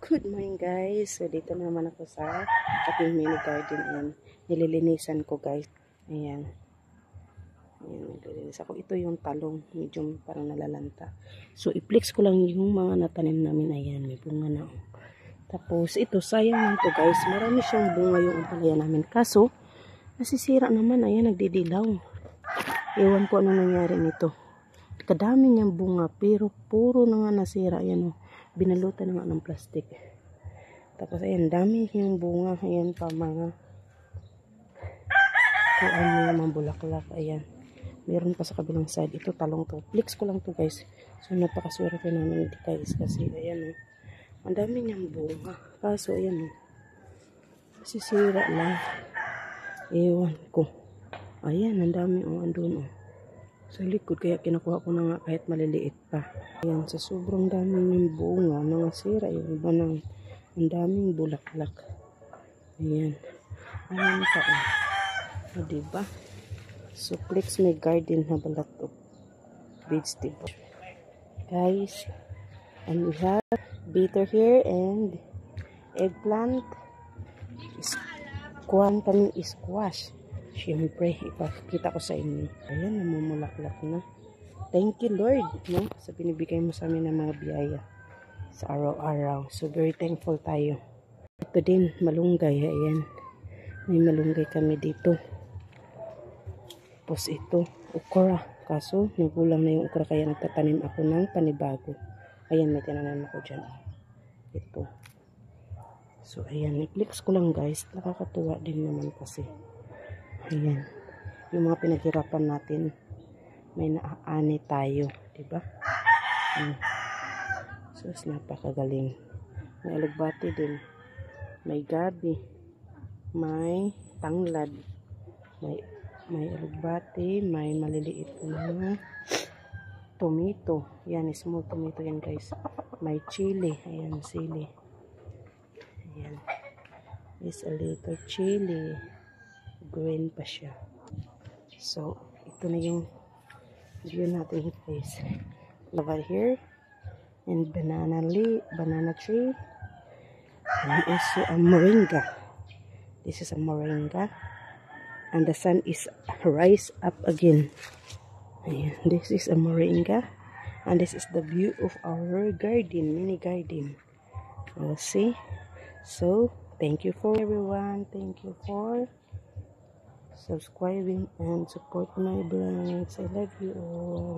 Good morning guys. So dito naman ako sa ating mini garden. Ayan. Nililinisan ko guys. Ayan. Ayan, nililinis ako. Ito yung talong. Medyo parang nalalanta. So i-flex ko lang yung mga natanim namin. Ayan. May bunga na. Tapos ito sayang lang to guys. Marami siyang bunga yung ampalaya namin. Kaso nasisira naman. Ayan, nagdidilaw. Ewan ko ano nangyari nito. Kadami niyang bunga. Pero puro na nga nasira. Ayan o. Binalutan na nga ng plastic. Tapos ayan, dami yung bunga. Ayan pa mga kuan niya, mga bulaklak. Ayan. Meron pa sa kabilang side. Ito talong to. Flex ko lang to guys. So napakaswerte namin guys. Kasi ayan o. Ang dami niyang bunga. Kaso ayan o. Sisira lang. Ewan ko. Ayan, ang dami o. Andun o. Sa likod, kaya kinukuha ko na nga kahit maliliit pa. Ayan, sa sobrang dami ng bunga, nangasira yung iba ng ang daming bulaklak. Ayan. Ayan pa o. Diba? So, flex my garden na balat of vegetable. Guys, and we have bitter here and eggplant. Kuhan kami squash. Siyempre, ipakita ko sa inyo. Ayan, namumulaklak na. Thank you, Lord, no? Sa binibigay mo sa amin ng mga biyaya sa araw-araw. So, very thankful tayo. Ito din, malunggay. Ayan. May malunggay kami dito. Tapos ito, okra. Kaso, nagulang na yung okra kaya nagtatanim ako ng panibago. Ayan, may tinanim ako dyan. Ito. So, ayan. I-flex ko lang, guys. Nakakatuwa din naman kasi. Ayan. Yung mga pinaghirapan natin, may naaani tayo. Diba? So, napakagaling. May alugbati din. May gabi. May tanglad. May alugbati. May maliliit na tomato. Yan, small tomato yan guys. May chili. Ayan, sili. Ayan. Is a little chili. Green pa siya. So, ito na yung view natin guys. Over here. And banana tree. And also a moringa. This is a moringa. And the sun is rise up again. Ayan. This is a moringa. And this is the view of our garden. Mini garden. We'll see. So, thank you for everyone. Thank you for subscribing and support my vlogs. I love you all.